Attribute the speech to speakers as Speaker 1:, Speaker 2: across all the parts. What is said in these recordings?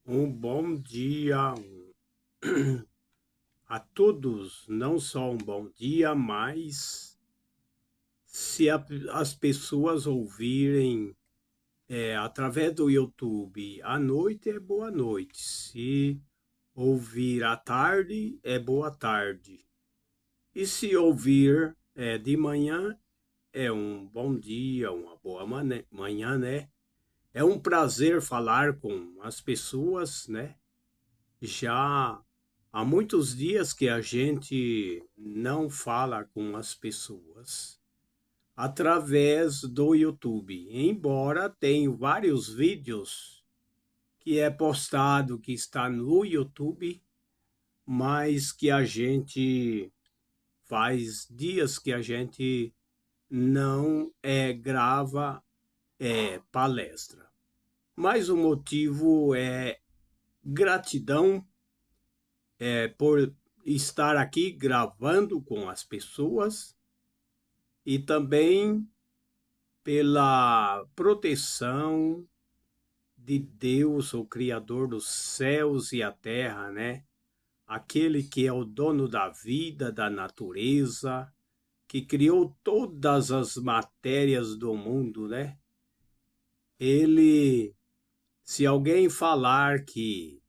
Speaker 1: Um bom dia a todos, não só um bom dia, mas se as pessoas ouvirem através do YouTube à noite é boa noite, se ouvir à tarde é boa tarde, e se ouvir de manhã é um bom dia, uma boa manhã, né? É um prazer falar com as pessoas, né? Já há muitos dias que a gente não fala com as pessoas através do YouTube, embora tenha vários vídeos que é postado, que está no YouTube, mas que a gente faz dias que a gente não grava palestra. Mas o motivo é gratidão por estar aqui gravando com as pessoas e também pela proteção de Deus, o Criador dos céus e a terra, né? Aquele que é o dono da vida, da natureza, que criou todas as matérias do mundo, né? Ele, se alguém falar que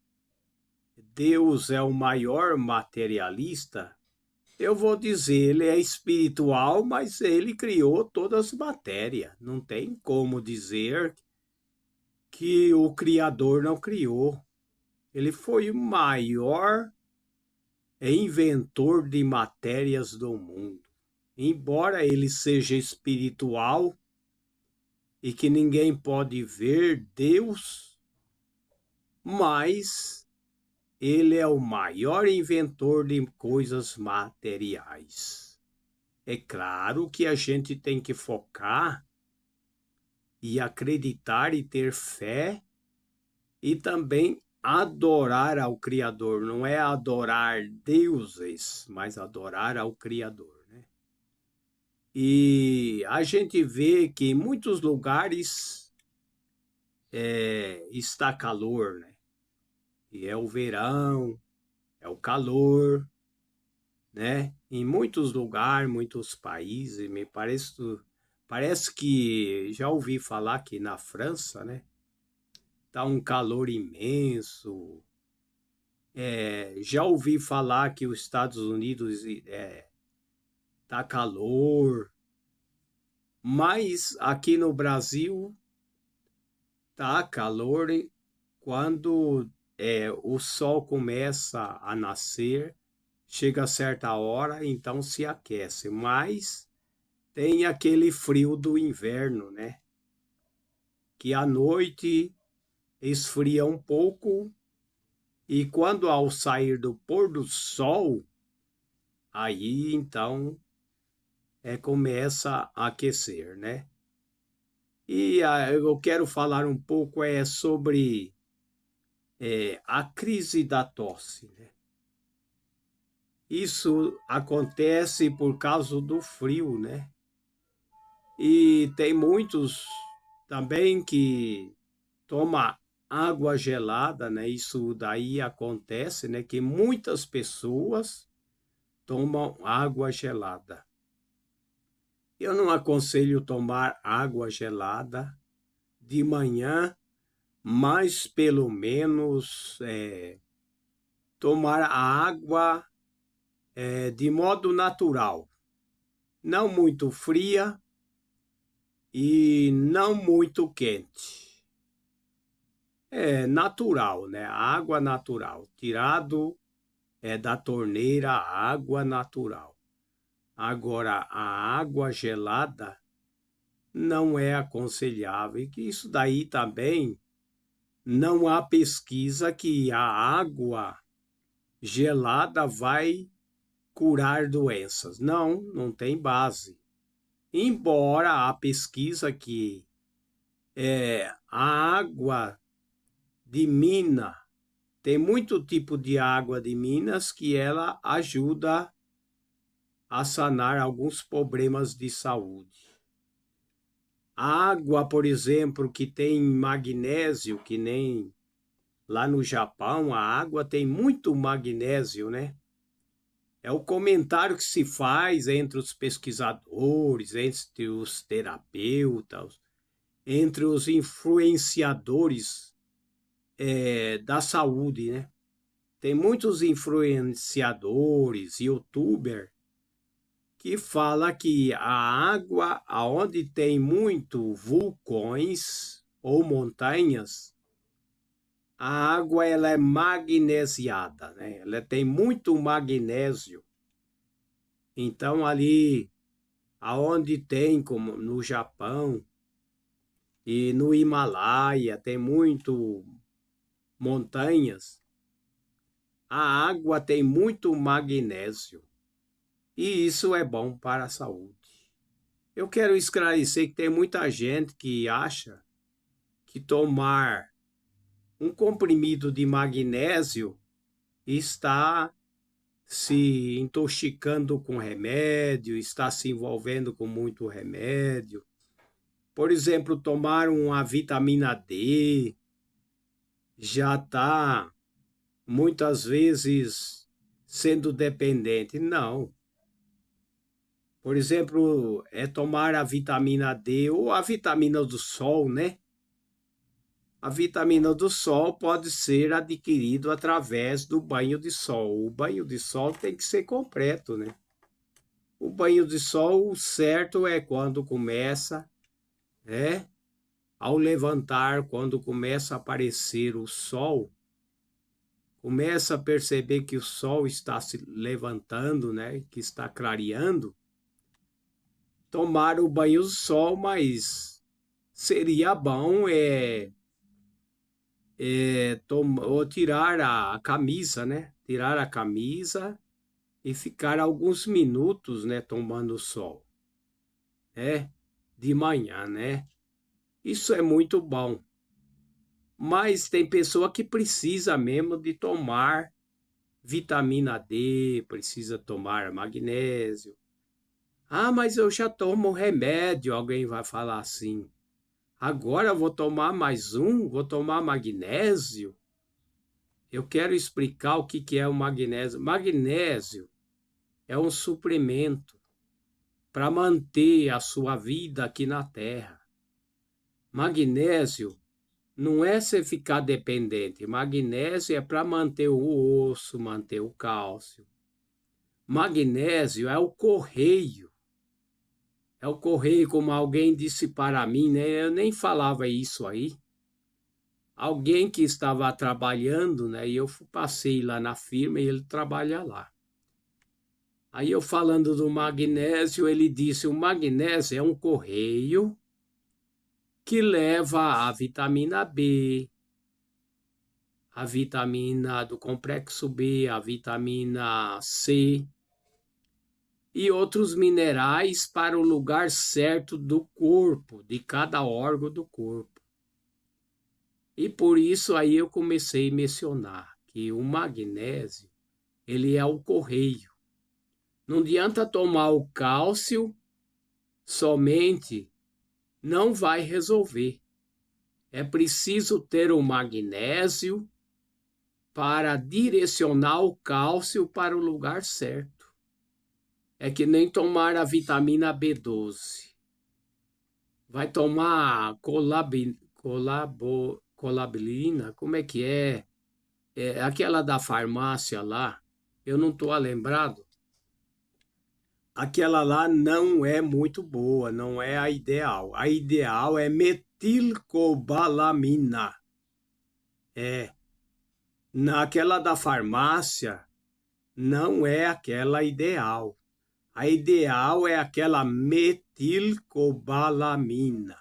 Speaker 1: Deus é o maior materialista, eu vou dizer, ele é espiritual, mas ele criou todas as matérias. Não tem como dizer que o Criador não criou. Ele foi o maior inventor de matérias do mundo. Embora ele seja espiritual e que ninguém pode ver Deus, mas ele é o maior inventor de coisas materiais. É claro que a gente tem que focar e acreditar e ter fé e também adorar ao Criador. Não é adorar deuses, mas adorar ao Criador, né? E a gente vê que em muitos lugares está calor, né? E é o verão, é o calor, né? Em muitos lugares, muitos países, parece que já ouvi falar que na França, né? Tá um calor imenso. Já ouvi falar que os Estados Unidos tá calor, mas aqui no Brasil tá calor quando o sol começa a nascer, chega a certa hora, então se aquece, mas tem aquele frio do inverno, né? Que à noite esfria um pouco e quando ao sair do pôr do sol, aí então começa a aquecer, né? E eu quero falar um pouco sobre a crise da tosse, né? Isso acontece por causa do frio, né? E tem muitos também que tomam água gelada, né? Isso daí acontece, né? Que muitas pessoas tomam água gelada. Eu não aconselho tomar água gelada de manhã, mas pelo menos tomar a água de modo natural, não muito fria e não muito quente. É natural, né? Água natural, tirado da torneira, água natural. Agora, a água gelada não é aconselhável, e que isso daí também não há pesquisa que a água gelada vai curar doenças. Não, não tem base. Embora a pesquisa que a água de mina, tem muito tipo de água de Minas que ela ajuda a sanar alguns problemas de saúde. A água, por exemplo, que tem magnésio, que nem lá no Japão, a água tem muito magnésio, né? É o comentário que se faz entre os pesquisadores, entre os terapeutas, entre os influenciadores da saúde, né? Tem muitos influenciadores, youtubers, que fala que a água, aonde tem muito vulcões ou montanhas, a água ela é magnesiada, né? Ela tem muito magnésio. Então ali, aonde tem, como no Japão e no Himalaia, tem muito montanhas, a água tem muito magnésio. E isso é bom para a saúde. Eu quero esclarecer que tem muita gente que acha que tomar um comprimido de magnésio está se intoxicando com remédio, está se envolvendo com muito remédio. Por exemplo, tomar uma vitamina D já está muitas vezes sendo dependente. Não. Por exemplo, é tomar a vitamina D ou a vitamina do sol, né? A vitamina do sol pode ser adquirido através do banho de sol. O banho de sol tem que ser completo, né? O banho de sol, o certo é quando começa, né? Ao levantar, quando começa a aparecer o sol, começa a perceber que o sol está se levantando, né? Que está clareando, tomar o banho do sol, mas seria bom ou tirar a camisa, né? Tirar a camisa e ficar alguns minutos, né? Tomando sol, né? De manhã, né? Isso é muito bom. Mas tem pessoa que precisa mesmo de tomar vitamina D, precisa tomar magnésio. Ah, mas eu já tomo remédio, alguém vai falar assim. Agora eu vou tomar mais um, vou tomar magnésio. Eu quero explicar o que é o magnésio. Magnésio é um suplemento para manter a sua vida aqui na Terra. Magnésio não é você ficar dependente. Magnésio é para manter o osso, manter o cálcio. Magnésio é o correio. É o correio, como alguém disse para mim, né? Eu nem falava isso aí. Alguém que estava trabalhando, né? E eu passei lá na firma e ele trabalha lá. Aí eu falando do magnésio, ele disse: o magnésio é um correio que leva a vitamina B, a vitamina do complexo B, a vitamina C e outros minerais para o lugar certo do corpo, de cada órgão do corpo. E por isso aí eu comecei a mencionar que o magnésio, ele é o correio. Não adianta tomar o cálcio somente, não vai resolver. É preciso ter o magnésio para direcionar o cálcio para o lugar certo. É que nem tomar a vitamina B12. Vai tomar colabilina, como é que é? É aquela da farmácia lá, eu não estou lembrado. Aquela lá não é muito boa, não é a ideal. A ideal é metilcobalamina. É. Naquela da farmácia, não é aquela ideal. A ideal é aquela metilcobalamina.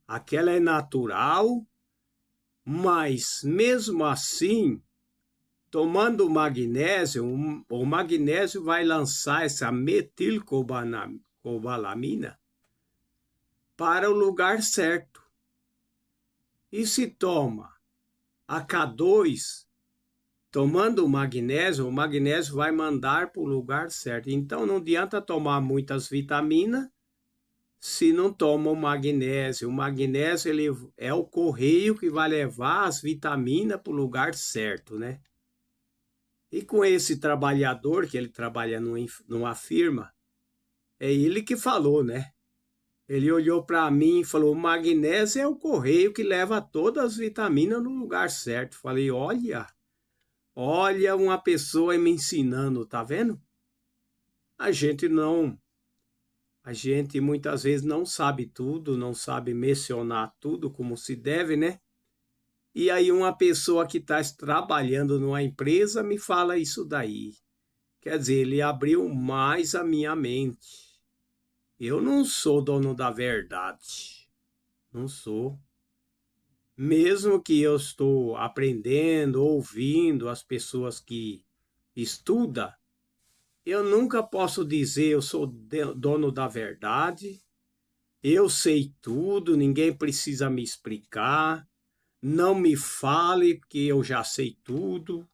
Speaker 1: Aquela é natural, mas mesmo assim, tomando magnésio, o magnésio vai lançar essa metilcobalamina para o lugar certo. E se toma a K2, tomando o magnésio vai mandar para o lugar certo. Então não adianta tomar muitas vitaminas se não toma o magnésio. O magnésio ele é o correio que vai levar as vitaminas para o lugar certo, né? E com esse trabalhador, que ele trabalha numa firma, é ele que falou, né? Ele olhou para mim e falou: o magnésio é o correio que leva todas as vitaminas no lugar certo. Falei: olha uma pessoa me ensinando, tá vendo? A gente não, a gente muitas vezes não sabe tudo, não sabe mencionar tudo como se deve, né? E aí uma pessoa que está trabalhando numa empresa me fala isso daí. Quer dizer, ele abriu mais a minha mente. Eu não sou dono da verdade. Não sou. Mesmo que eu estou aprendendo, ouvindo as pessoas que estudam, eu nunca posso dizer eu sou dono da verdade, eu sei tudo, ninguém precisa me explicar, não me fale porque eu já sei tudo,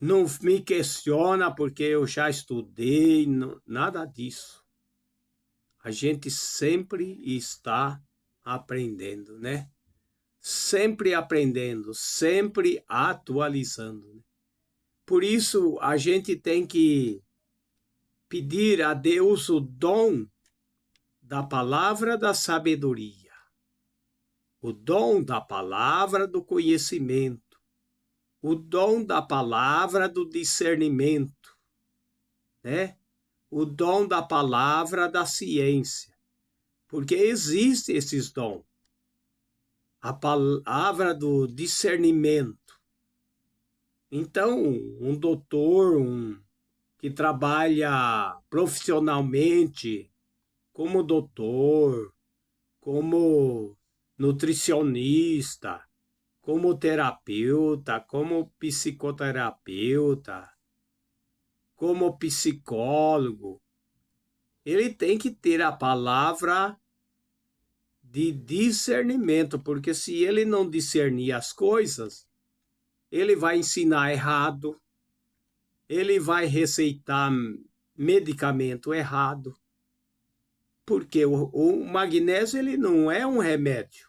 Speaker 1: não me questiona porque eu já estudei, nada disso. A gente sempre está aprendendo, né? Sempre aprendendo, sempre atualizando. Por isso, a gente tem que pedir a Deus o dom da palavra da sabedoria, o dom da palavra do conhecimento, o dom da palavra do discernimento, né? O dom da palavra da ciência, porque existem esses dons. A palavra do discernimento. Então, um doutor, que trabalha profissionalmente como doutor, como nutricionista, como terapeuta, como psicoterapeuta, como psicólogo, ele tem que ter a palavra de discernimento, porque se ele não discernir as coisas, ele vai ensinar errado, ele vai receitar medicamento errado, porque o magnésio ele não é um remédio,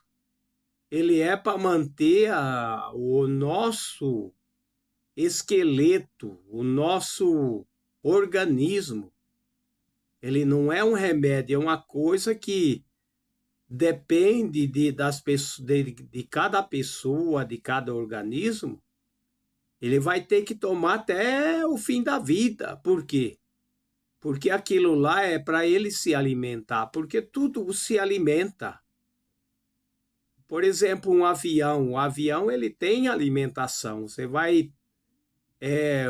Speaker 1: ele é para manter o nosso esqueleto, o nosso organismo. Ele não é um remédio, é uma coisa que depende de cada pessoa, de cada organismo. Ele vai ter que tomar até o fim da vida. Por quê? Porque aquilo lá é para ele se alimentar, porque tudo se alimenta. Por exemplo, o avião ele tem alimentação. Você vai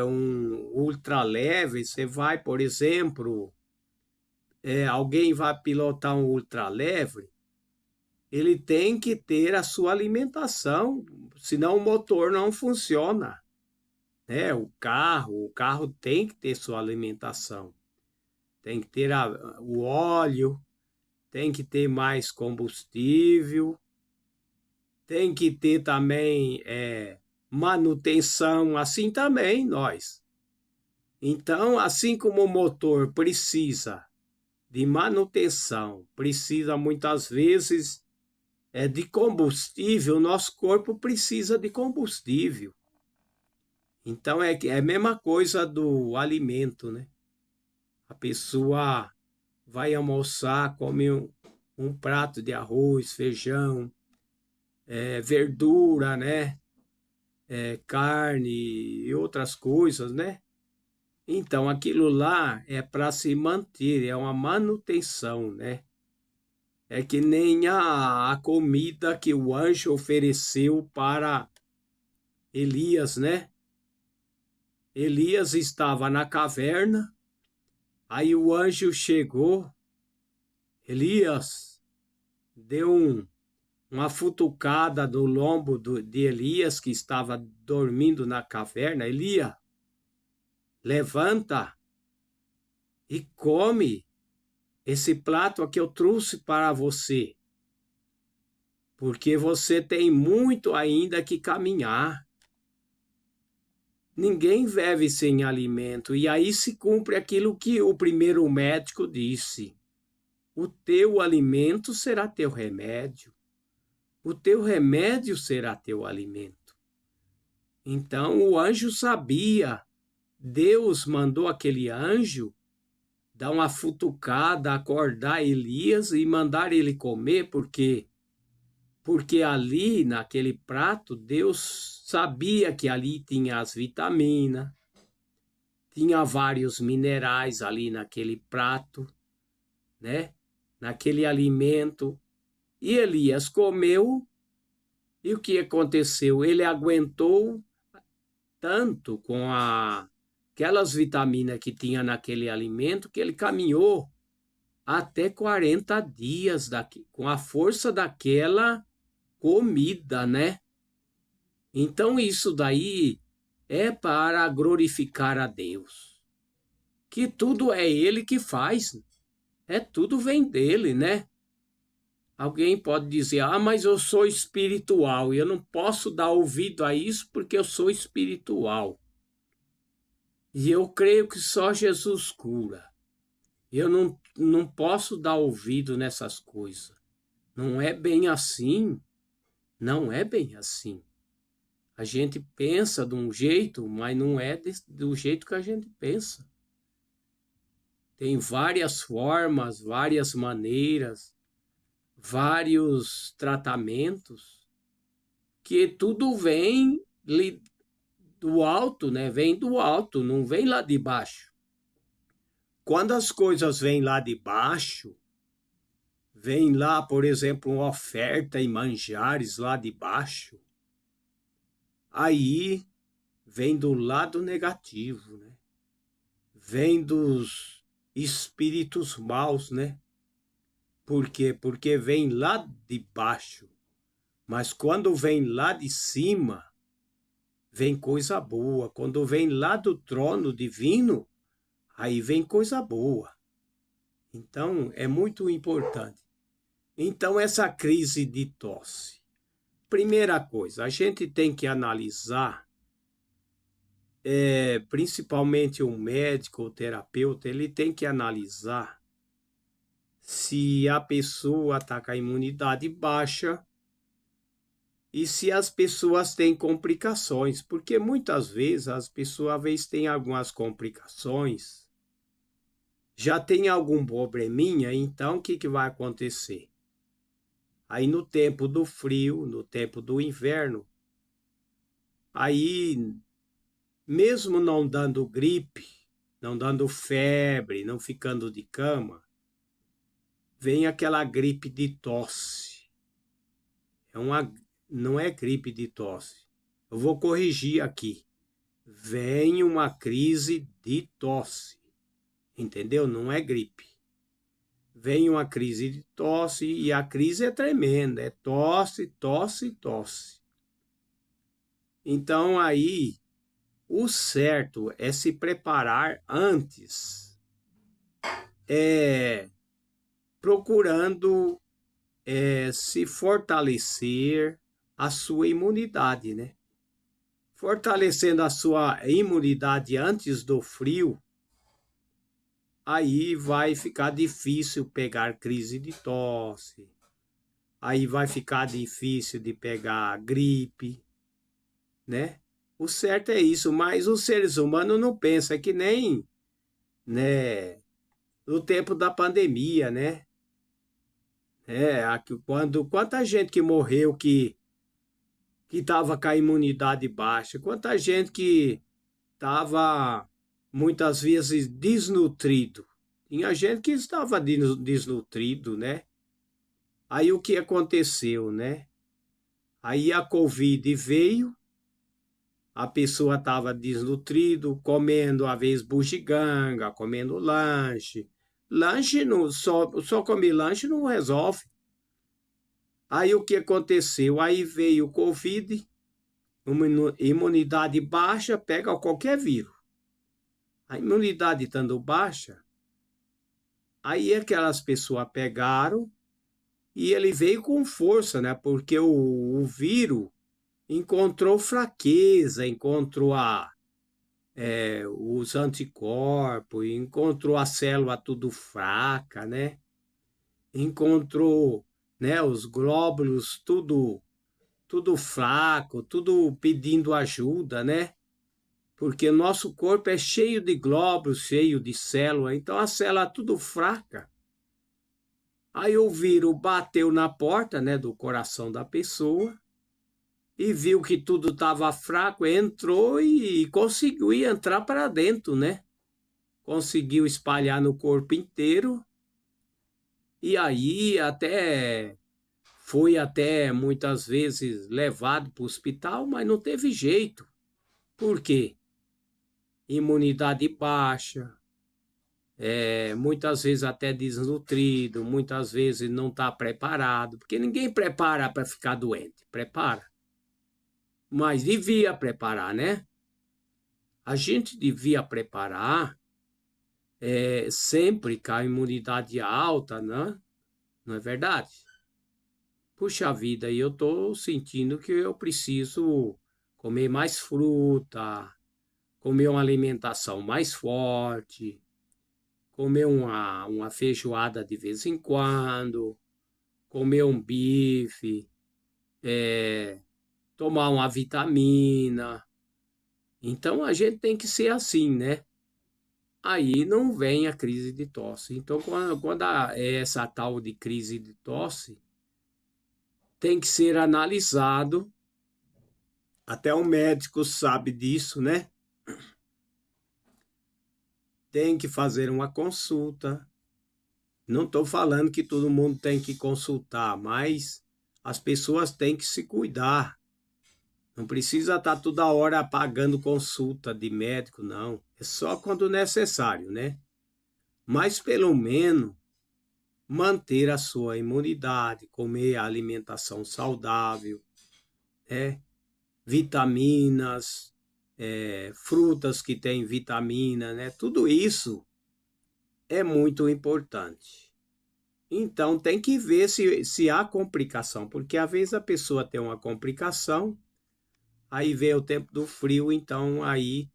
Speaker 1: um ultraleve, você vai, por exemplo, alguém vai pilotar um ultraleve, ele tem que ter a sua alimentação, senão o motor não funciona. Né? O carro tem que ter sua alimentação, tem que ter o óleo, tem que ter mais combustível, tem que ter também manutenção, assim também nós. Então, assim como o motor precisa de manutenção, precisa muitas vezes de combustível, nosso corpo precisa de combustível. Então, é a mesma coisa do alimento, né? A pessoa vai almoçar, come um prato de arroz, feijão, verdura, né? Carne e outras coisas, né? Então, aquilo lá é para se manter, é uma manutenção, né? É que nem a comida que o anjo ofereceu para Elias, né? Elias estava na caverna, aí o anjo chegou, Elias deu uma futucada no lombo de Elias, que estava dormindo na caverna. Elias, levanta e come esse prato que eu trouxe para você, porque você tem muito ainda que caminhar. Ninguém vive sem alimento, e aí se cumpre aquilo que o primeiro médico disse. o teu alimento será teu remédio. O teu remédio será teu alimento. Então o anjo sabia. Deus mandou aquele anjo dar uma futucada, acordar Elias e mandar ele comer, porque ali naquele prato Deus sabia que ali tinha as vitaminas, tinha vários minerais ali naquele prato, né? Naquele alimento. E Elias comeu, e o que aconteceu? Ele aguentou tanto com aquelas vitaminas que tinha naquele alimento que ele caminhou até 40 dias com a força daquela comida, né? Então isso daí é para glorificar a Deus, que tudo é Ele que faz, tudo vem dele, né? Alguém pode dizer, mas eu sou espiritual e eu não posso dar ouvido a isso porque eu sou espiritual. E eu creio que só Jesus cura. Eu não posso dar ouvido nessas coisas. Não é bem assim. Não é bem assim. A gente pensa de um jeito, mas não é do jeito que a gente pensa. Tem várias formas, várias maneiras, vários tratamentos, que tudo vem do alto, né? Vem do alto, não vem lá de baixo. Quando as coisas vêm lá de baixo, vem lá, por exemplo, uma oferta e manjares lá de baixo, aí vem do lado negativo, né? Vem dos espíritos maus, né? Por quê? Porque vem lá de baixo. Mas quando vem lá de cima, vem coisa boa. Quando vem lá do trono divino, aí vem coisa boa. Então, é muito importante. Então, essa crise de tosse. Primeira coisa, a gente tem que analisar, principalmente um médico ou terapeuta, ele tem que analisar se a pessoa está com a imunidade baixa e se as pessoas têm complicações, porque muitas vezes as pessoas às vezes têm algumas complicações, já tem algum probleminha, então o que vai acontecer? Aí no tempo do frio, no tempo do inverno, aí mesmo não dando gripe, não dando febre, não ficando de cama, vem aquela gripe de tosse. Não é gripe de tosse. Eu vou corrigir aqui. Vem uma crise de tosse. Entendeu? Não é gripe. Vem uma crise de tosse e a crise é tremenda. É tosse, tosse, tosse. Então aí o certo é se preparar antes, procurando se fortalecer a sua imunidade, né? Fortalecendo a sua imunidade antes do frio, aí vai ficar difícil pegar crise de tosse, aí vai ficar difícil de pegar gripe, né? O certo é isso, mas os seres humanos não pensam, é que nem, né, no tempo da pandemia, né? Quanta gente que morreu que estava com a imunidade baixa, quanta gente que estava muitas vezes desnutrido. Tinha gente que estava desnutrido, né? Aí o que aconteceu, né? Aí a Covid veio, a pessoa estava desnutrido, comendo às vezes bugiganga, comendo lanche. Lanche não, só comer lanche não resolve. Aí o que aconteceu? Aí veio o Covid, uma imunidade baixa, pega qualquer vírus. A imunidade estando baixa, aí aquelas pessoas pegaram e ele veio com força, né? Porque o vírus encontrou fraqueza, encontrou os anticorpos, encontrou a célula tudo fraca, né? encontrou, né, os glóbulos tudo fraco, tudo pedindo ajuda, né? Porque o nosso corpo é cheio de glóbulos, cheio de células, então a célula é tudo fraca. Aí o vírus bateu na porta, né, do coração da pessoa e viu que tudo estava fraco, entrou e conseguiu entrar para dentro, né? Conseguiu espalhar no corpo inteiro e aí foi até muitas vezes levado para o hospital, mas não teve jeito. Por quê? Imunidade baixa, muitas vezes até desnutrido, muitas vezes não está preparado, porque ninguém prepara para ficar doente, prepara. Mas devia preparar, né? A gente devia preparar sempre com a imunidade alta, né? Não é verdade? Puxa vida, e eu estou sentindo que eu preciso comer mais fruta, comer uma alimentação mais forte, comer uma feijoada de vez em quando, comer um bife, tomar uma vitamina. Então a gente tem que ser assim, né? Aí não vem a crise de tosse. Então, quando é essa tal de crise de tosse, tem que ser analisado. Até o médico sabe disso, né? Tem que fazer uma consulta. Não estou falando que todo mundo tem que consultar, mas as pessoas têm que se cuidar. Não precisa estar toda hora pagando consulta de médico, não. É só quando necessário, né? Mas pelo menos manter a sua imunidade, comer alimentação saudável, né? Vitaminas, frutas que têm vitamina, né? Tudo isso é muito importante. Então tem que ver se há complicação, porque às vezes a pessoa tem uma complicação, aí vem o tempo do frio, então aí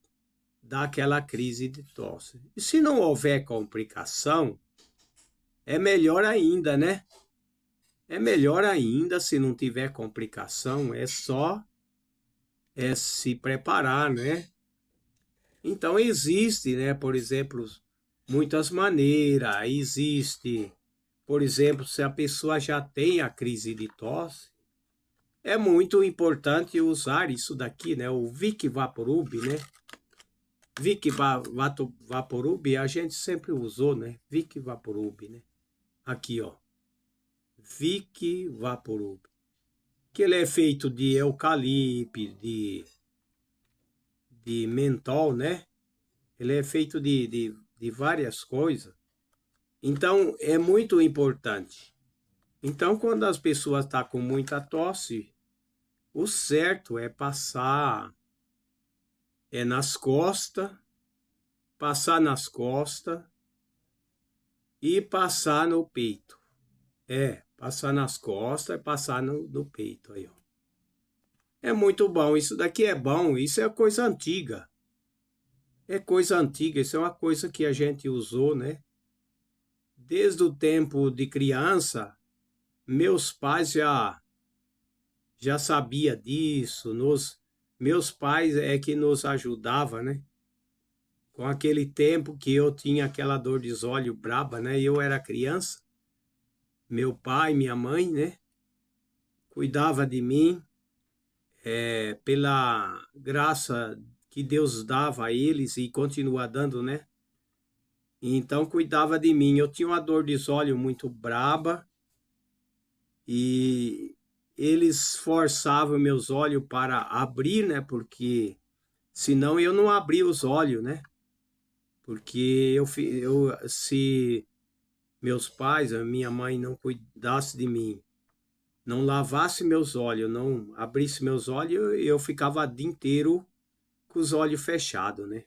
Speaker 1: dá aquela crise de tosse. E se não houver complicação, é melhor ainda, né? É melhor ainda se não tiver complicação, é só se preparar, né? Então existe, né, por exemplo, muitas maneiras, existe, por exemplo, se a pessoa já tem a crise de tosse, é muito importante usar isso daqui, né, o Vic Vaporub, né? Vaporub a gente sempre usou, né? Vic Vaporub, né? Aqui, ó. Vic Vaporub. Que ele é feito de eucalipto, de mentol, né? Ele é feito de várias coisas. Então, é muito importante. Então, quando as pessoas estão com muita tosse, o certo é passar passar nas costas e passar no peito. Passar nas costas e passar no peito aí, ó. É muito bom, isso daqui é bom, isso é coisa antiga. É coisa antiga, isso é uma coisa que a gente usou, né? Desde o tempo de criança, meus pais já sabia disso, meus pais é que nos ajudava, né? Com aquele tempo que eu tinha aquela dor de olho braba, né? Eu era criança, meu pai, minha mãe, né? Cuidava de mim, pela graça que Deus dava a eles e continua dando, né? Então cuidava de mim. Eu tinha uma dor de olho muito braba e eles forçavam meus olhos para abrir, né? Porque senão eu não abria os olhos, né? Porque se meus pais, a minha mãe não cuidasse de mim, não lavasse meus olhos, não abrisse meus olhos, eu ficava o dia inteiro com os olhos fechados, né?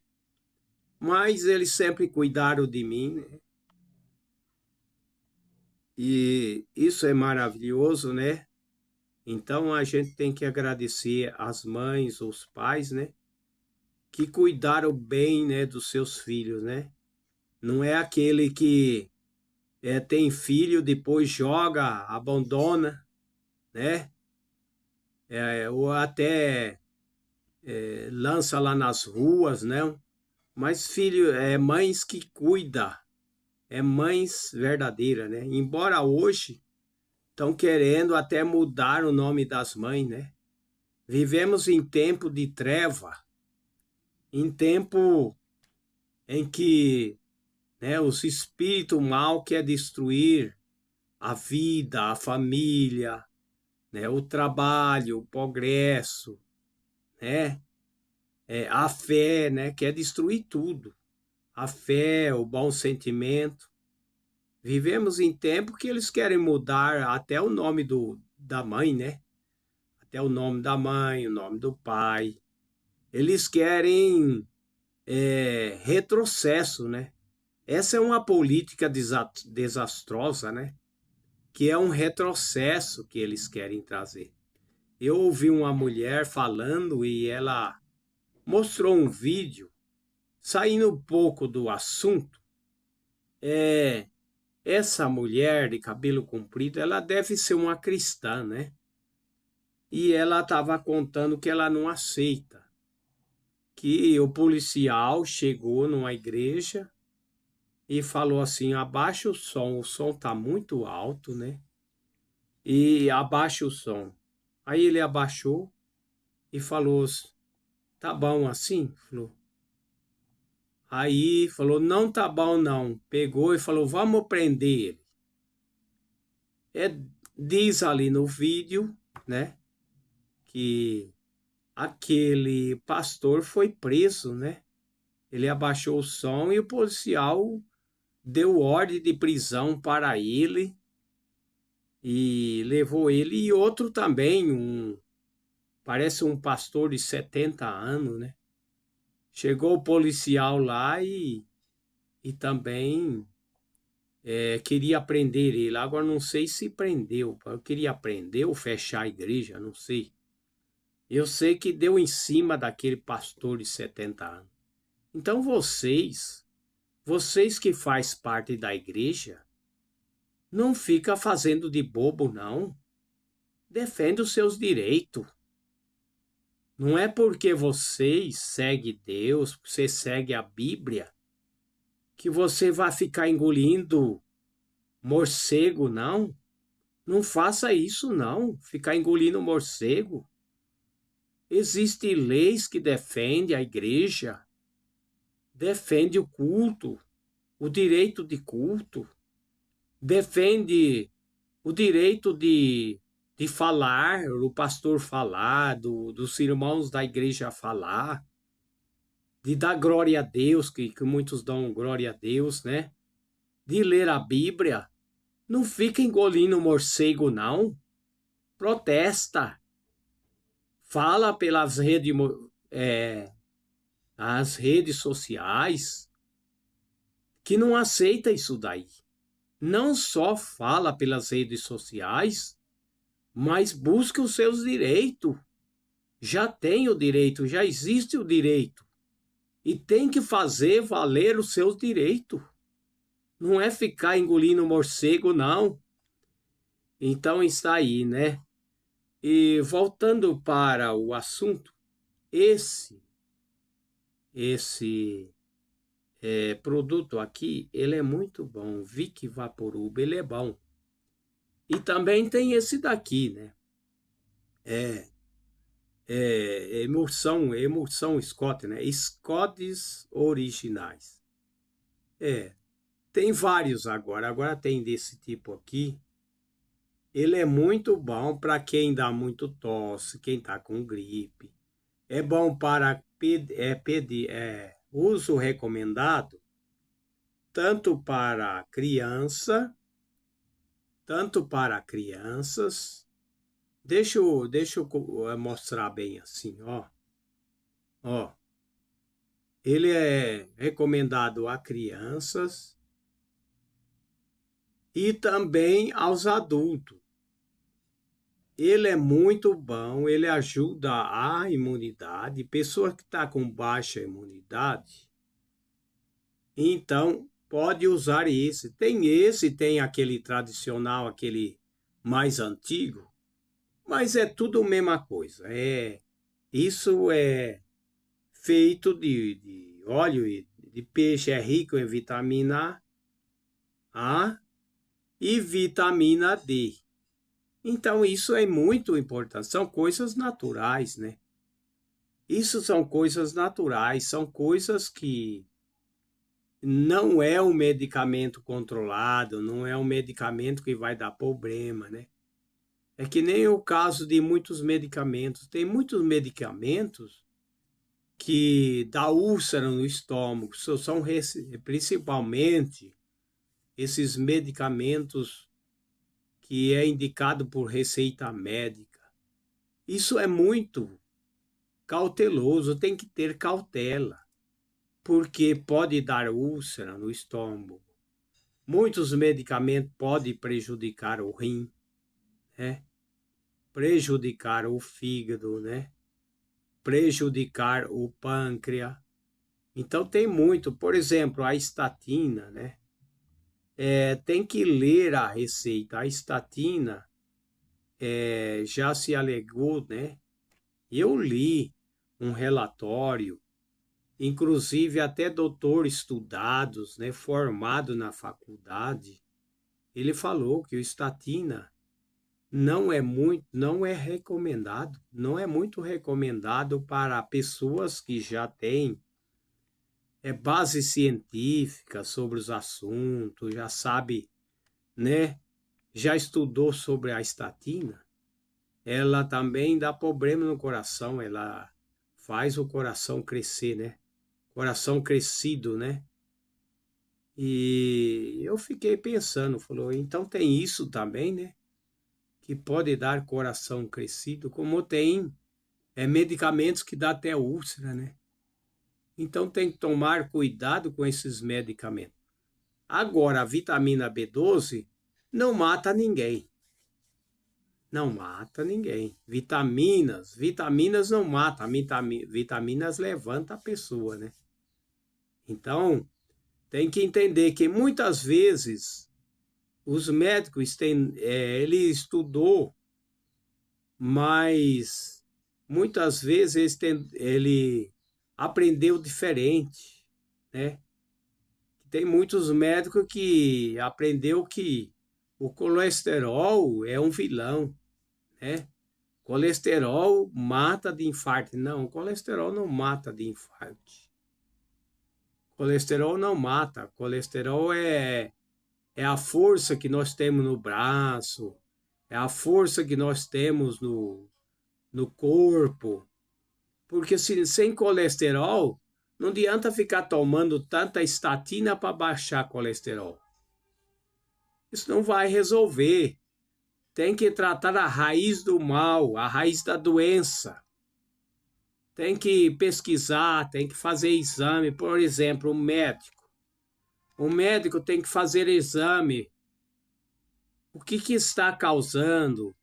Speaker 1: Mas eles sempre cuidaram de mim, né? E isso é maravilhoso, né? Então a gente tem que agradecer às mães, os pais, né? Que cuidaram bem, né, dos seus filhos, né? Não é aquele tem filho, depois joga, abandona, né? Ou até lança lá nas ruas, né? Mas filho, mães que cuida, mães verdadeiras, né? Embora hoje estão querendo até mudar o nome das mães, né? Vivemos em tempo de treva, em tempo em que, né, os espíritos mal quer destruir a vida, a família, né, o trabalho, o progresso, né, a fé, né, quer destruir tudo. A fé, o bom sentimento. Vivemos em tempo que eles querem mudar até o nome da mãe, né? Até o nome da mãe, o nome do pai. Eles querem retrocesso, né? Essa é uma política desastrosa, né? Que é um retrocesso que eles querem trazer. Eu ouvi uma mulher falando e ela mostrou um vídeo, saindo um pouco do assunto. Essa mulher de cabelo comprido, ela deve ser uma cristã, né? E ela estava contando que ela não aceita, que o policial chegou numa igreja e falou assim: abaixa o som tá muito alto, né? E abaixa o som. Aí ele abaixou e falou: tá bom assim? Falou. Aí falou: não tá bom não. Pegou e falou: vamos prender ele. Diz ali no vídeo, né, que aquele pastor foi preso, né? Ele abaixou o som e o policial deu ordem de prisão para ele e levou ele e outro também, parece um pastor de 70 anos, né? Chegou o policial lá e também queria prender ele. Agora não sei se prendeu, eu queria prender ou fechar a igreja, não sei. Eu sei que deu em cima daquele pastor de 70 anos. Então vocês que faz parte da igreja, não fica fazendo de bobo, não. Defende os seus direitos. Não é porque vocês seguem Deus, você segue a Bíblia, que você vai ficar engolindo morcego, não. Não faça isso, não. Ficar engolindo morcego. Existem leis que defendem a igreja, defende o culto, o direito de culto, defende o direito de falar, o pastor falar, dos irmãos da igreja falar, de dar glória a Deus, que muitos dão glória a Deus, né? De ler a Bíblia. Não fica engolindo morcego, não. Protesta. Fala pelas as redes sociais que não aceita isso daí. Não só fala pelas redes sociais, mas busca os seus direitos. Já tem o direito, já existe o direito. E tem que fazer valer os seus direitos. Não é ficar engolindo morcego, não. Então está aí, né? E voltando para o assunto, esse produto aqui, ele é muito bom. Vic Vaporub, ele é bom. E também tem esse daqui, né? Emulsão Scott, né? Scots originais. Tem vários agora. Agora tem desse tipo aqui. Ele é muito bom para quem dá muito tosse, quem está com gripe. É bom para uso recomendado tanto para criança, tanto para crianças. Deixa eu mostrar bem assim, ó. Ó, ele é recomendado a crianças e também aos adultos. Ele é muito bom, ele ajuda a imunidade. Pessoa que está com baixa imunidade, então pode usar esse. Tem aquele tradicional, aquele mais antigo, mas é tudo a mesma coisa. Isso é feito de óleo de peixe, é rico em vitamina A e vitamina D. Então, isso é muito importante. São coisas naturais, né? Isso são coisas naturais, são coisas que não é um medicamento controlado, não é um medicamento que vai dar problema, né? É que nem o caso de muitos medicamentos. Tem muitos medicamentos que dá úlcera no estômago, são principalmente esses medicamentos que é indicado por receita médica. Isso é muito cauteloso, tem que ter cautela, porque pode dar úlcera no estômago. Muitos medicamentos podem prejudicar o rim, né? Prejudicar o fígado, né? Prejudicar o pâncreas. Então tem muito, por exemplo, a estatina, né? Tem que ler a receita. A estatina já se alegou, né? Eu li um relatório, inclusive até doutor estudados, né, formado na faculdade, ele falou que o estatina não é recomendado, não é muito recomendado para pessoas que já têm base científica sobre os assuntos, já sabe, né? Já estudou sobre a estatina. Ela também dá problema no coração, ela faz o coração crescer, né? Coração crescido, né? E eu fiquei pensando, falou, então tem isso também, né? Que pode dar coração crescido, como tem medicamentos que dá até úlcera, né? Então tem que tomar cuidado com esses medicamentos. Agora, a vitamina B12 não mata ninguém. Não mata ninguém. Vitaminas não matam. Vitaminas levantam a pessoa, né? Então, tem que entender que muitas vezes os médicos têm, ele estudou, mas muitas vezes ele aprendeu diferente, né? Tem muitos médicos que aprendeu que o colesterol é um vilão, né? Colesterol mata de infarto. Não, colesterol não mata de infarto. Colesterol não mata. Colesterol é a força que nós temos no braço, é a força que nós temos no corpo. Porque sem colesterol, não adianta ficar tomando tanta estatina para baixar colesterol. Isso não vai resolver. Tem que tratar a raiz do mal, a raiz da doença. Tem que pesquisar, tem que fazer exame. Por exemplo, o médico. O médico tem que fazer exame. O que está causando?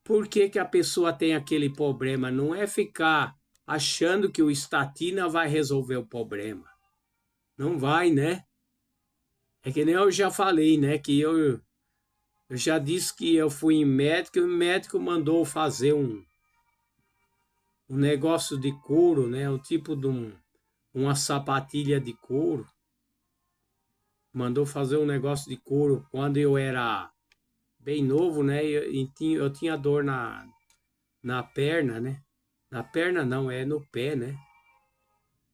Speaker 1: Por que a pessoa tem aquele problema? Não é ficar achando que o estatina vai resolver o problema. Não vai, né? É que nem eu já falei, né? Que eu já disse que eu fui em médico e o médico mandou fazer um negócio de couro, né? Um tipo de uma sapatilha de couro. Mandou fazer um negócio de couro quando eu era bem novo, né? Eu tinha dor na perna, né? Na perna não, é no pé, né?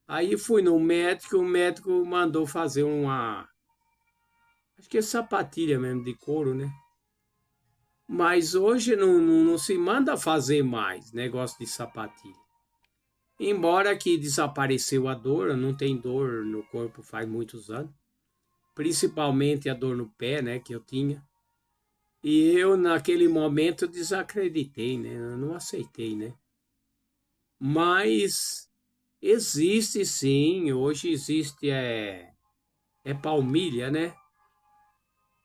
Speaker 1: Aí fui no médico, o médico mandou fazer acho que é sapatilha mesmo de couro, né? Mas hoje não se manda fazer mais negócio de sapatilha. Embora que desapareceu a dor, não tem dor no corpo faz muitos anos. Principalmente a dor no pé, né, que eu tinha. E eu, naquele momento, desacreditei, né? Eu não aceitei, né? Mas existe sim, hoje existe palmilha, né?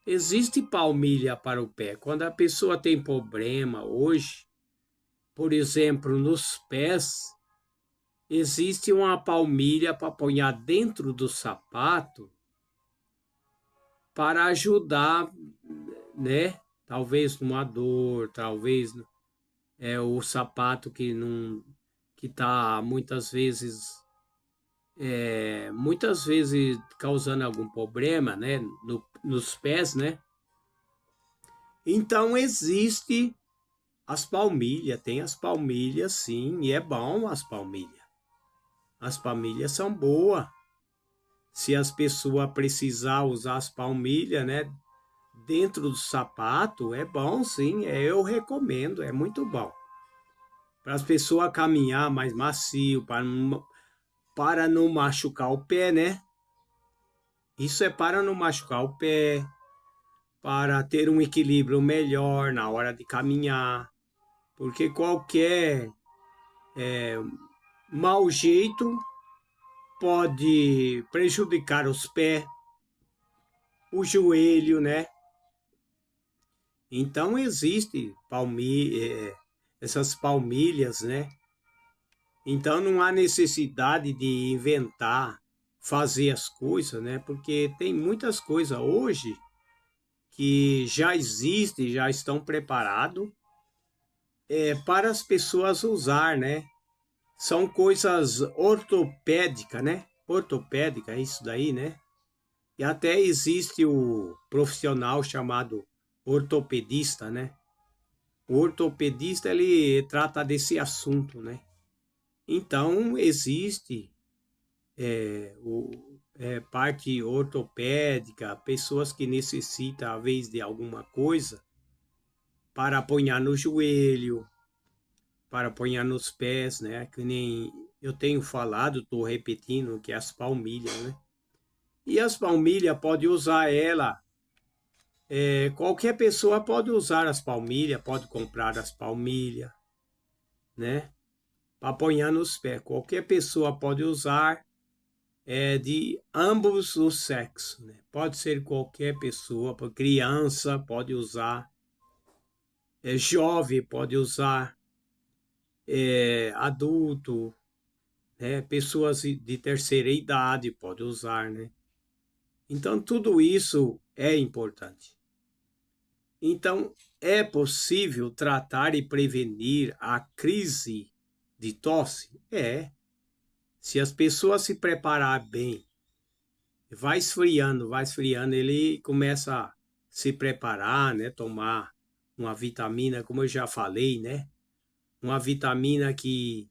Speaker 1: Existe palmilha para o pé. Quando a pessoa tem problema hoje, por exemplo, nos pés, existe uma palmilha para pôr dentro do sapato para ajudar, né? Talvez numa dor, talvez o sapato que tá muitas vezes causando algum problema, né? Nos pés, né? Então existe as palmilhas, tem as palmilhas sim, e é bom as palmilhas. As palmilhas são boas. Se as pessoas precisar usar as palmilhas, né, dentro do sapato, é bom sim, eu recomendo, é muito bom. Para as pessoas caminhar mais macio, para não machucar o pé, né? Isso é para não machucar o pé, para ter um equilíbrio melhor na hora de caminhar, porque qualquer mau jeito pode prejudicar os pés, o joelho, né? Então existe essas palmilhas, né? Então não há necessidade de inventar, fazer as coisas, né? Porque tem muitas coisas hoje que já existem, já estão preparados para as pessoas usar, né? São coisas ortopédicas, né? Ortopédica, é isso daí, né? E até existe o profissional chamado ortopedista, né? O ortopedista ele trata desse assunto, né? Então existe parte ortopédica, pessoas que necessitam, às vezes, de alguma coisa para apoiar no joelho, para apoiar nos pés, né? Que nem eu tenho falado, estou repetindo, que é as palmilhas, né? E as palmilhas pode usar ela, qualquer pessoa pode usar as palmilhas, pode comprar as palmilhas, né? Para apoiar nos pés. Qualquer pessoa pode usar, de ambos os sexos, né? Pode ser qualquer pessoa, criança pode usar, jovem pode usar, adulto, né? Pessoas de terceira idade pode usar, né? Então tudo isso é importante. Então é possível tratar e prevenir a crise de tosse? Se as pessoas se preparar bem, vai esfriando, ele começa a se preparar, né? Tomar uma vitamina, como eu já falei, né? Uma vitamina que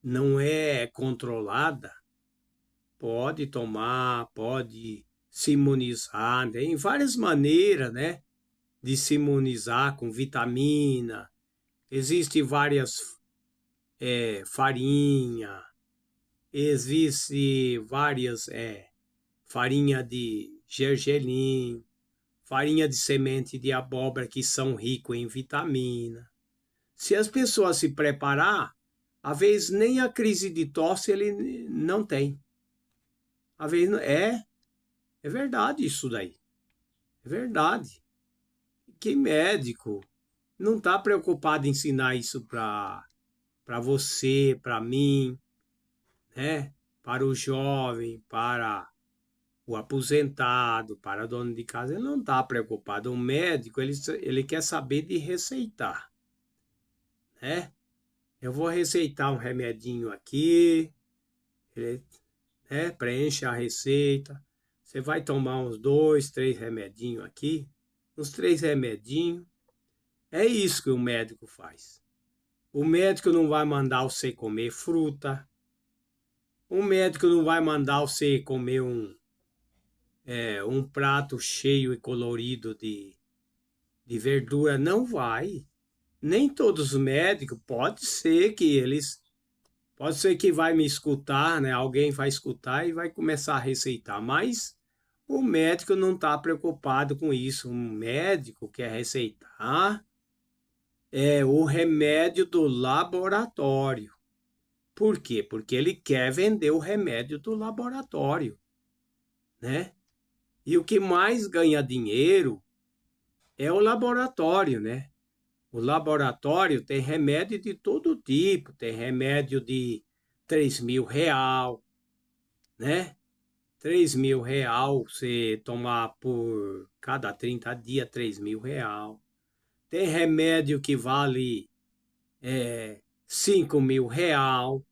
Speaker 1: não é controlada, pode tomar, pode se imunizar, tem várias maneiras, né? De se imunizar com vitamina. Existem várias farinha, existe várias farinha de gergelim, farinha de semente de abóbora que são ricos em vitamina. Se as pessoas se preparar, às vezes nem a crise de tosse ele não tem. Às vezes é verdade isso daí. É verdade. Que médico não está preocupado em ensinar isso para você, para mim, né? Para o jovem, para o aposentado, para o dono de casa, ele não está preocupado. O médico, ele quer saber de receitar, né? Eu vou receitar um remedinho aqui, ele, né, preenche a receita. Você vai tomar uns 2, 3 remedinhos aqui, uns 3 remedinhos. É isso que o médico faz. O médico não vai mandar você comer fruta. O médico não vai mandar você comer um prato cheio e colorido de verdura. Não vai. Nem todos os médicos, pode ser que vai me escutar, né? Alguém vai escutar e vai começar a receitar, mas o médico não está preocupado com isso. O médico quer receitar o remédio do laboratório. Por quê? Porque ele quer vender o remédio do laboratório, né? E o que mais ganha dinheiro é o laboratório, né? O laboratório tem remédio de todo tipo, tem remédio de R$ 3.000, né? R$ 3.000, você tomar por cada 30 dias, R$ 3.000. Tem remédio que vale R$ 5.000.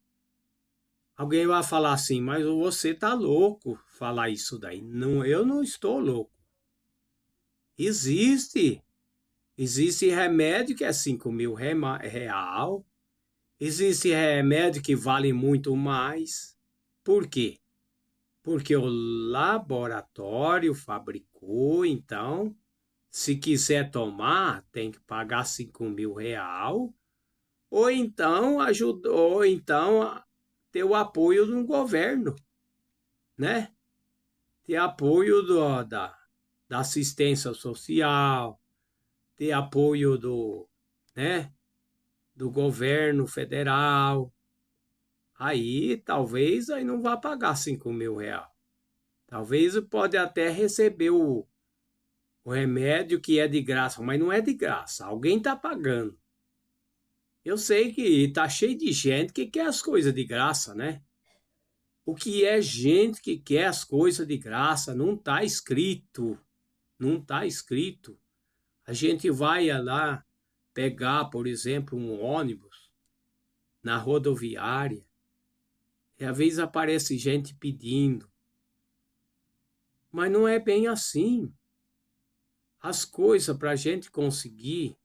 Speaker 1: Alguém vai falar assim, mas você tá louco falar isso daí. Não, eu não estou louco. Existe. Existe remédio que é R$ 5.000. Existe remédio que vale muito mais. Por quê? Porque o laboratório fabricou, então, se quiser tomar, tem que pagar R$ 5.000, ou então ajudou, ou então ter o apoio do governo, né? Ter apoio da assistência social, ter apoio né, do governo federal. Aí talvez aí não vá pagar R$ 5.000. Talvez pode até receber o remédio que é de graça, mas não é de graça. Alguém está pagando. Eu sei que está cheio de gente que quer as coisas de graça, né? O que é gente que quer as coisas de graça não está escrito. Não está escrito. A gente vai lá pegar, por exemplo, um ônibus na rodoviária e às vezes aparece gente pedindo. Mas não é bem assim. As coisas para a gente conseguir,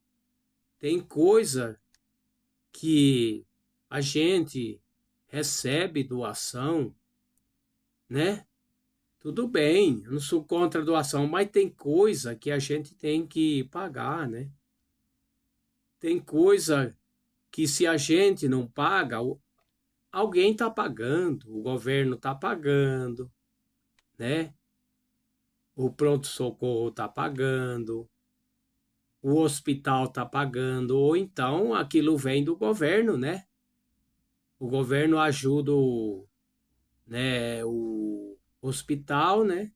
Speaker 1: tem coisa que a gente recebe doação, né? Tudo bem, eu não sou contra a doação, mas tem coisa que a gente tem que pagar, né? Tem coisa que se a gente não paga, alguém está pagando, o governo está pagando, né? O pronto-socorro está pagando, o hospital está pagando, ou então aquilo vem do governo, né? O governo ajuda o hospital, né?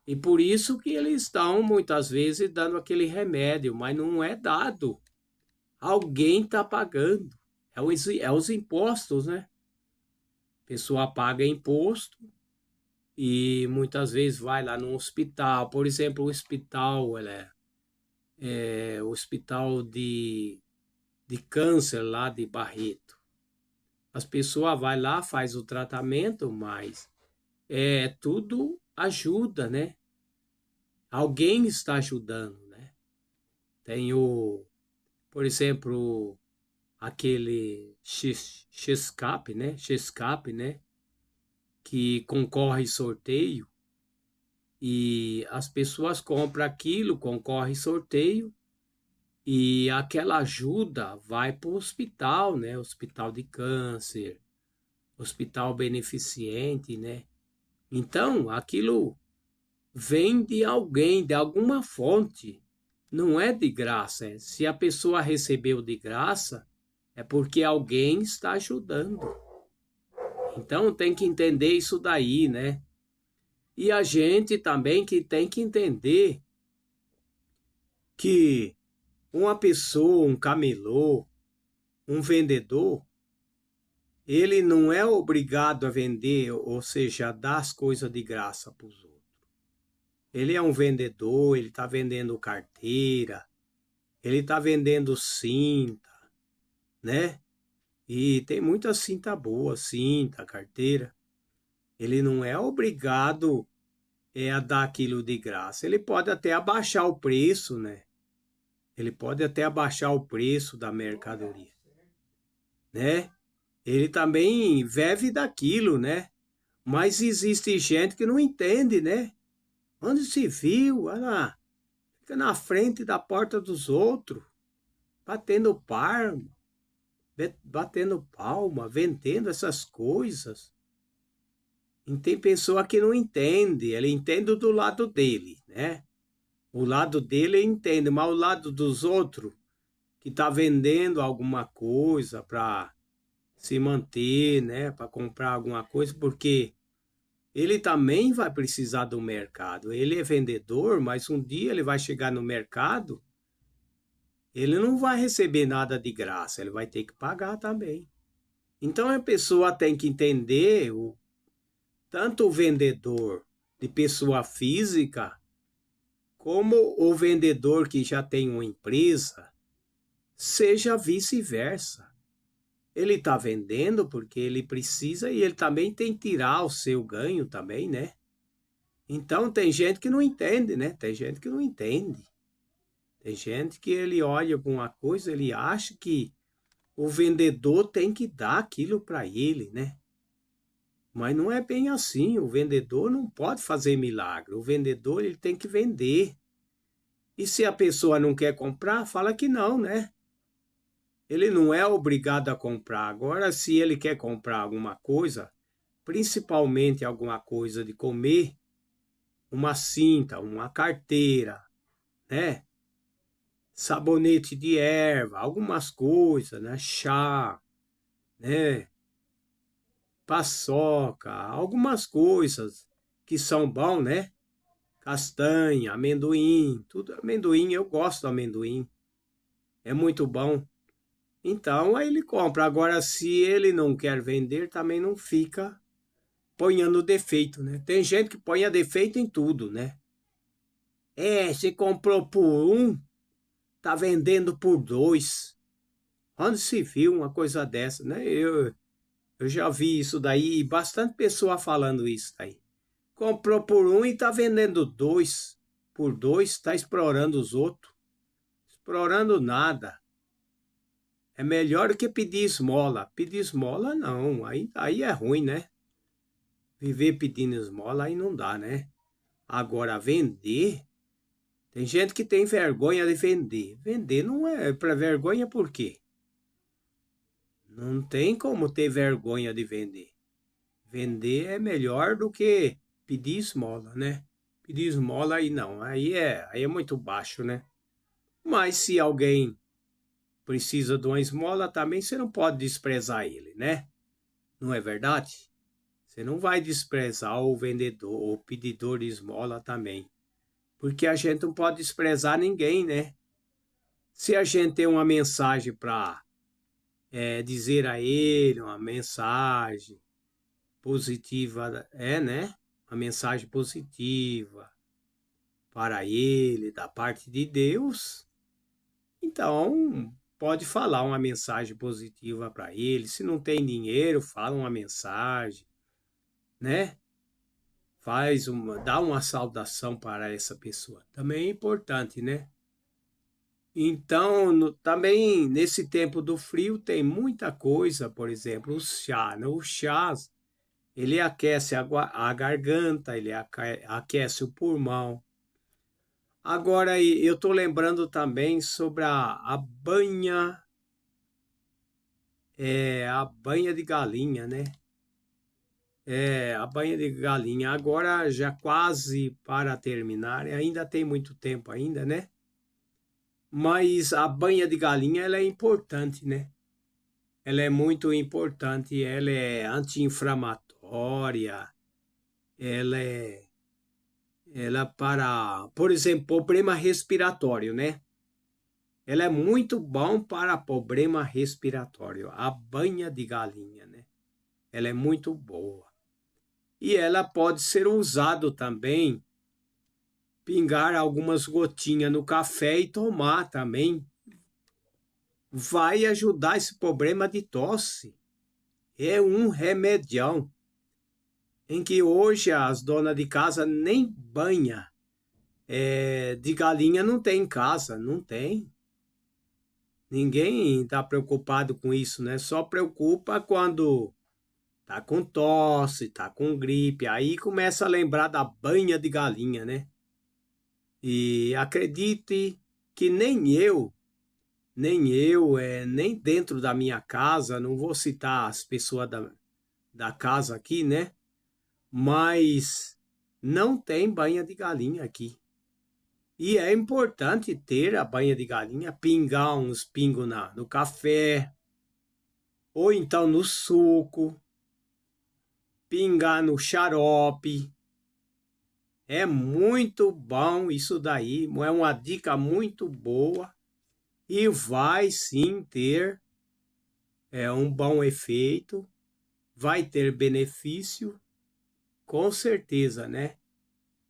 Speaker 1: E por isso que eles estão muitas vezes dando aquele remédio, mas não é dado. Alguém está pagando. É os impostos, né? A pessoa paga imposto e muitas vezes vai lá no hospital. Por exemplo, o hospital, o hospital de câncer lá de Barreto. As pessoas vai lá, faz o tratamento, mas tudo ajuda, né? Alguém está ajudando, né? Tem por exemplo, aquele Xcap, né? Xcap, né? Que concorre sorteio e as pessoas compram aquilo, concorre sorteio e aquela ajuda vai para o hospital, né? Hospital de câncer, hospital beneficente, né? Então, aquilo vem de alguém, de alguma fonte. Não é de graça. Se a pessoa recebeu de graça, é porque alguém está ajudando. Então tem que entender isso daí, né? E a gente também que tem que entender que uma pessoa, um camelô, um vendedor, ele não é obrigado a vender, ou seja, a dar as coisas de graça para os outros. Ele é um vendedor, ele está vendendo carteira, ele está vendendo cinta, né? E tem muita cinta boa, cinta, carteira. Ele não é obrigado a dar aquilo de graça. Ele pode até abaixar o preço, né? Ele pode até abaixar o preço da mercadoria, né? Ele também vive daquilo, né? Mas existe gente que não entende, né? Onde se viu, olha lá, fica na frente da porta dos outros, batendo palma, vendendo essas coisas. E tem pessoa que não entende, ele entende do lado dele, né? O lado dele entende, mas o lado dos outros, que está vendendo alguma coisa para se manter, né? Para comprar alguma coisa, porque ele também vai precisar do mercado. Ele é vendedor, mas um dia ele vai chegar no mercado, ele não vai receber nada de graça, ele vai ter que pagar também. Então a pessoa tem que entender tanto o vendedor de pessoa física, como o vendedor que já tem uma empresa, seja vice-versa. Ele está vendendo porque ele precisa e ele também tem que tirar o seu ganho também, né? Então tem gente que não entende, né? Tem gente que não entende. Tem gente que ele olha alguma coisa, ele acha que o vendedor tem que dar aquilo para ele, né? Mas não é bem assim. O vendedor não pode fazer milagre. O vendedor ele tem que vender. E se a pessoa não quer comprar, fala que não, né? Ele não é obrigado a comprar. Agora, se ele quer comprar alguma coisa, principalmente alguma coisa de comer, uma cinta, uma carteira, né? Sabonete de erva, algumas coisas, né? Chá, né? Paçoca, algumas coisas que são bom, né? Castanha, amendoim, tudo amendoim, eu gosto do amendoim, é muito bom. Então, aí ele compra. Agora, se ele não quer vender, também não fica ponhando defeito, né? Tem gente que põe defeito em tudo, né? Você comprou por um, tá vendendo por dois. Onde se viu uma coisa dessa, né? Eu já vi isso daí, e bastante pessoa falando isso daí. Comprou por um e tá vendendo dois. Por dois, tá explorando os outros. Explorando nada. É melhor do que pedir esmola. Pedir esmola não, aí é ruim, né? Viver pedindo esmola aí não dá, né? Agora vender, tem gente que tem vergonha de vender. Vender não é para vergonha por quê? Não tem como ter vergonha de vender. Vender é melhor do que pedir esmola, né? Pedir esmola aí não, aí é muito baixo, né? Mas se alguém precisa de uma esmola também, você não pode desprezar ele, né? Não é verdade? Você não vai desprezar o vendedor, o pedidor de esmola também. Porque a gente não pode desprezar ninguém, né? Se a gente tem uma mensagem para dizer a ele, uma mensagem positiva, né? Uma mensagem positiva para ele, da parte de Deus, então pode falar uma mensagem positiva para ele. Se não tem dinheiro, fala uma mensagem, né? Dá uma saudação para essa pessoa. Também é importante, né? Então, também nesse tempo do frio tem muita coisa, por exemplo, o chá, né? O chá, ele aquece a garganta, ele aquece o pulmão. Agora, eu estou lembrando também sobre a banha de galinha, né? A banha de galinha. Agora já quase para terminar, ainda tem muito tempo ainda, né? Mas a banha de galinha ela é importante, né? Ela é muito importante, ela é anti-inflamatória, ela é para, por exemplo, problema respiratório, né? Ela é muito bom para problema respiratório, a banha de galinha, né? Ela é muito boa. E ela pode ser usado também, pingar algumas gotinhas no café e tomar também. Vai ajudar esse problema de tosse. É um remedião em que hoje as donas de casa nem banha de galinha não tem em casa, não tem. Ninguém está preocupado com isso, né? Só preocupa quando tá com tosse, tá com gripe, aí começa a lembrar da banha de galinha, né? E acredite que nem dentro da minha casa, não vou citar as pessoas da casa aqui, né? Mas não tem banha de galinha aqui. E é importante ter a banha de galinha, pingar uns pingos no café, ou então no suco, pingar no xarope. É muito bom isso daí, é uma dica muito boa e vai sim ter um bom efeito, vai ter benefício Com certeza, né?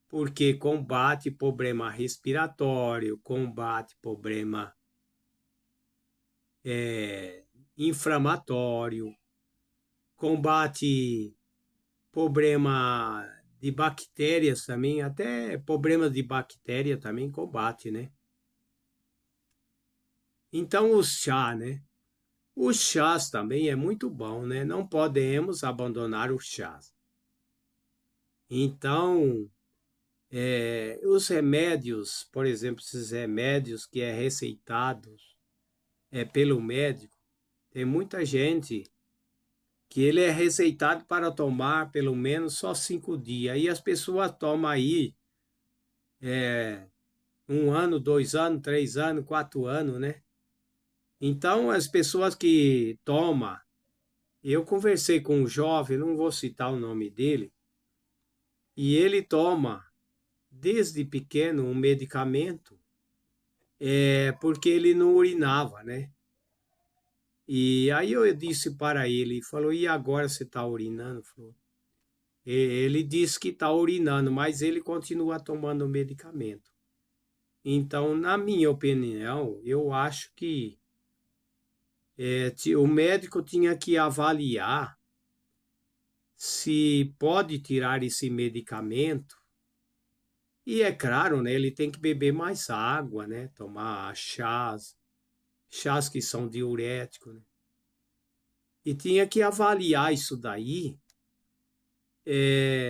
Speaker 1: Porque combate problema respiratório, combate problema inflamatório, combate problema de bactérias também, até problemas de bactéria também combate, né? Então o chá, né? Os chás também é muito bom, né? Não podemos abandonar os chás. Então, os remédios, por exemplo, esses remédios que é receitados pelo médico, tem muita gente que ele é receitado para tomar pelo menos só 5 dias. E as pessoas tomam aí é, 1 ano, 2 anos, 3 anos, 4 anos, né? Então, as pessoas que tomam, eu conversei com um jovem, não vou citar o nome dele, e ele toma desde pequeno um medicamento, porque ele não urinava, né? E aí eu disse para ele, falou, e agora você está urinando? Falou, ele disse que está urinando, mas ele continua tomando o medicamento. Então, na minha opinião, eu acho que o médico tinha que avaliar se pode tirar esse medicamento. E é claro, né, ele tem que beber mais água, né, tomar chás que são diuréticos, né? E tinha que avaliar isso daí,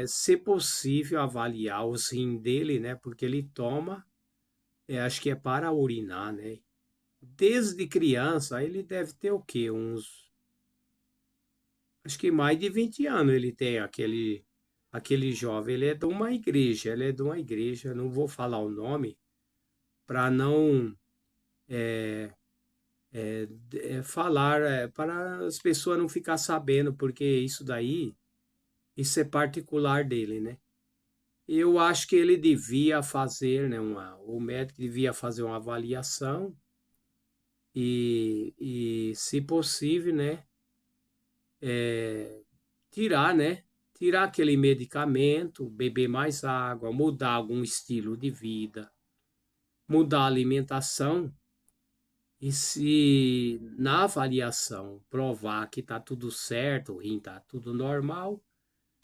Speaker 1: se possível avaliar os rins dele, né, porque ele toma, acho que é para urinar, né? Desde criança, ele deve ter o quê? Acho que mais de 20 anos ele tem, aquele jovem. Ele é de uma igreja, não vou falar o nome, para não falar, para as pessoas não ficar sabendo, porque isso é particular dele, né? Eu acho que ele devia fazer, né, o médico devia fazer uma avaliação se possível, né, tirar, né, tirar aquele medicamento, beber mais água, mudar algum estilo de vida, mudar a alimentação. E se na avaliação provar que está tudo certo, o rim está tudo normal,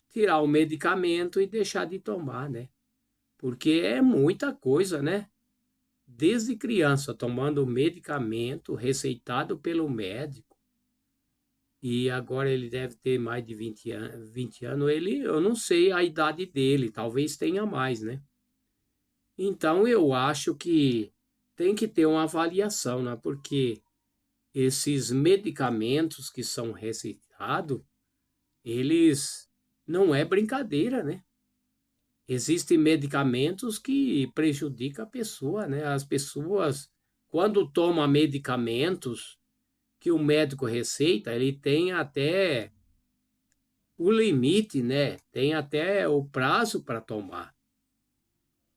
Speaker 1: tirar o medicamento e deixar de tomar, né? Porque é muita coisa, né? Desde criança tomando medicamento receitado pelo médico, e agora ele deve ter mais de 20 anos, eu não sei a idade dele, talvez tenha mais, né? Então eu acho que tem que ter uma avaliação, né? Porque esses medicamentos que são receitados, eles não é brincadeira, né? Existem medicamentos que prejudicam a pessoa, né? As pessoas, quando tomam medicamentos que o médico receita, ele tem até o limite, né? Tem até o prazo para tomar.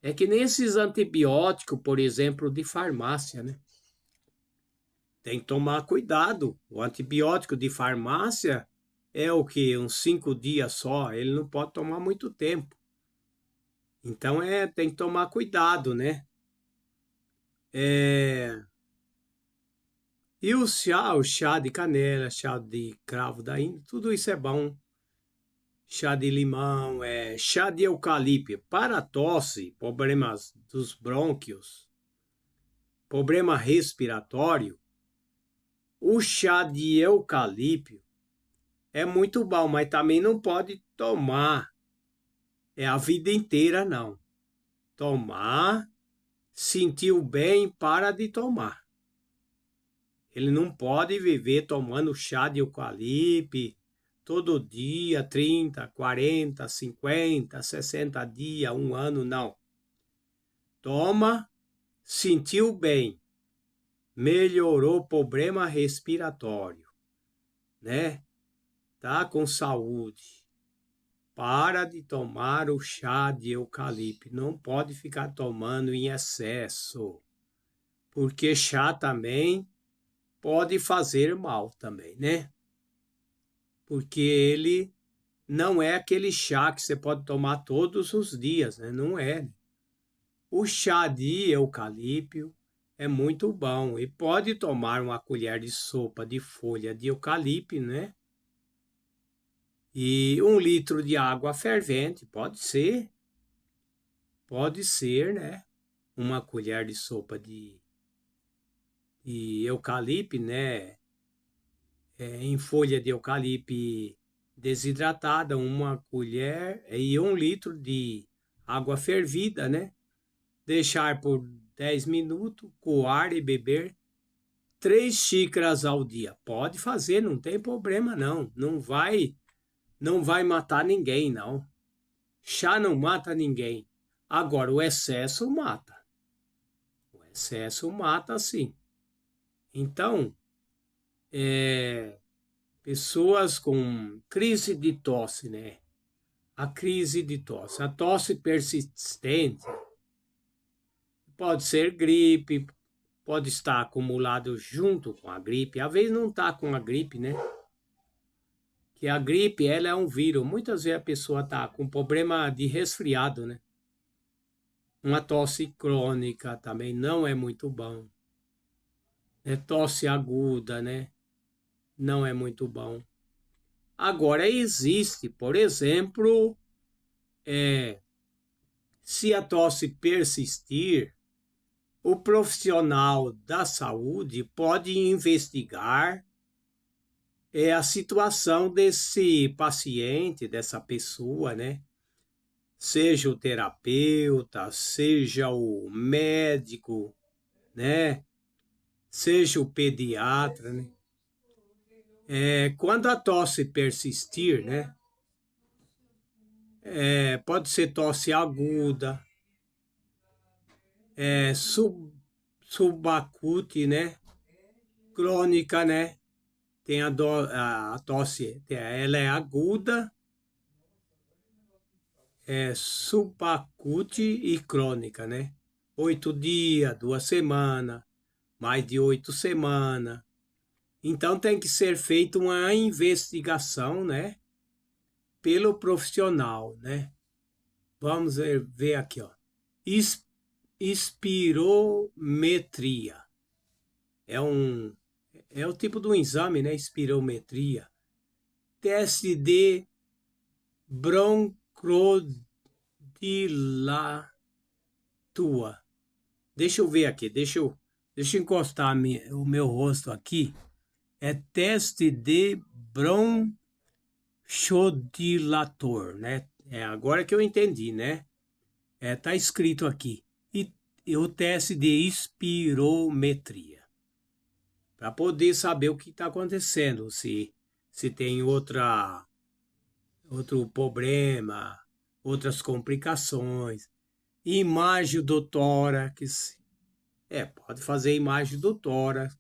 Speaker 1: É que nem esses antibióticos, por exemplo, de farmácia, né? Tem que tomar cuidado. O antibiótico de farmácia é o que? Uns 5 dias só. Ele não pode tomar muito tempo. Então tem que tomar cuidado, né? É, e o chá de canela, chá de cravo da Índia, tudo isso é bom. Chá de limão, chá de eucalipto para tosse, problemas dos brônquios, problema respiratório. O chá de eucalipto é muito bom, mas também não pode tomar a vida inteira, não. Tomar, sentiu bem, para de tomar. Ele não pode viver tomando chá de eucalipto todo dia, 30, 40, 50, 60 dias, 1 ano, não. Toma, sentiu bem, melhorou o problema respiratório, né? Tá com saúde. Para de tomar o chá de eucalipto. Não pode ficar tomando em excesso, porque chá também pode fazer mal também, né? Porque ele não é aquele chá que você pode tomar todos os dias, né? Não é. O chá de eucalipto é muito bom e pode tomar uma colher de sopa de folha de eucalipto, né? E 1 litro de água fervente, pode ser, né? Uma colher de sopa de eucalipto, né? Em folha de eucalipto desidratada, 1 colher e 1 litro de água fervida, né? Deixar por 10 minutos, coar e beber 3 xícaras ao dia. Pode fazer, não tem problema não. Não vai matar ninguém, não. Chá não mata ninguém. Agora, o excesso mata. O excesso mata, sim. Então, pessoas com crise de tosse, né? A crise de tosse. A tosse persistente pode ser gripe, pode estar acumulado junto com a gripe. Às vezes não está com a gripe, né? Que a gripe, ela é um vírus. Muitas vezes a pessoa está com problema de resfriado, né? Uma tosse crônica também não é muito bom. Tosse aguda, né? Não é muito bom. Agora, existe, por exemplo, se a tosse persistir, o profissional da saúde pode investigar a situação desse paciente, dessa pessoa, né? Seja o terapeuta, seja o médico, né? Seja o pediatra, né? Quando a tosse persistir, né? Pode ser tosse aguda, subacute, né? Crônica, né? Tem a tosse, ela é aguda, subacute e crônica, né? 8 dias, 2 semanas, mais de 8 semanas. Então tem que ser feita uma investigação, né? Pelo profissional, né? Vamos ver aqui, ó. Espirometria. É o tipo de um exame, né? Espirometria. Teste de broncodilatua. Deixa eu ver aqui, deixa eu encostar o meu rosto aqui. É teste de bronchodilator, né? Agora que eu entendi, né? Tá escrito aqui. E o teste de espirometria. Para poder saber o que está acontecendo, se tem outro problema, outras complicações. Imagem do tórax. Pode fazer imagem do tórax.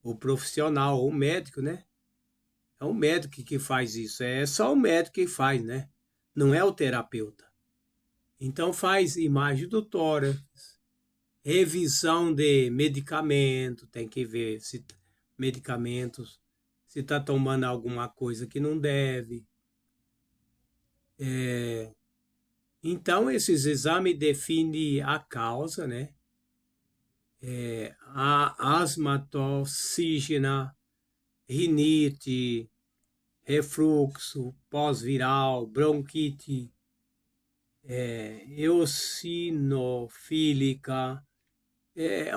Speaker 1: O profissional, o médico, né? É o médico que faz isso. É só o médico que faz, né? Não é o terapeuta. Então faz imagem do tórax, revisão de medicamento, tem que ver se medicamentos, se está tomando alguma coisa que não deve. Então esses exames definem a causa, né? A asma toxígena, rinite, refluxo, pós-viral, bronquite, eosinofílica,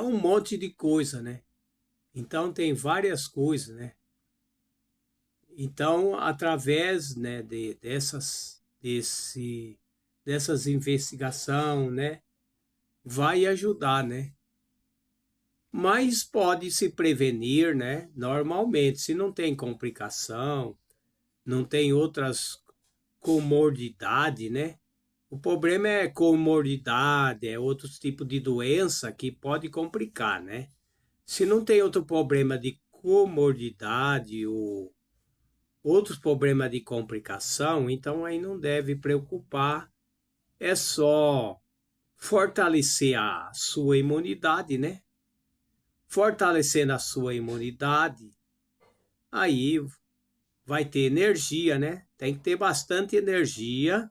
Speaker 1: um monte de coisa, né? Então tem várias coisas, né? Então, através, né, dessas investigações, né, vai ajudar, né? Mas pode se prevenir, né? Normalmente, se não tem complicação, não tem outras comorbidades, né? O problema é comorbidade, outros tipos de doença que pode complicar, né? Se não tem outro problema de comorbidade ou outros problemas de complicação, então aí não deve preocupar. É só fortalecer a sua imunidade, né? Fortalecendo a sua imunidade, aí vai ter energia, né? Tem que ter bastante energia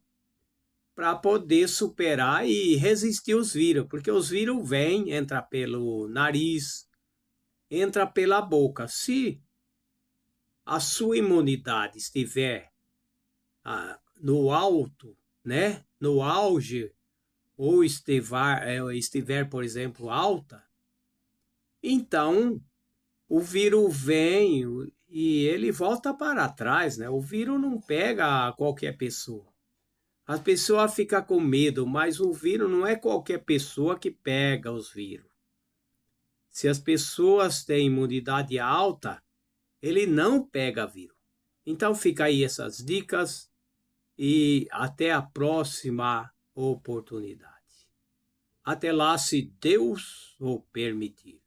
Speaker 1: para poder superar e resistir os vírus, porque os vírus vêm, entra pelo nariz, entra pela boca. Se a sua imunidade estiver no alto, né, no auge, ou estiver, por exemplo, alta, então o vírus vem e ele volta para trás, né? O vírus não pega qualquer pessoa. As pessoas ficam com medo, mas o vírus não é qualquer pessoa que pega os vírus. Se as pessoas têm imunidade alta, ele não pega vírus. Então fica aí essas dicas e até a próxima oportunidade. Até lá, se Deus o permitir.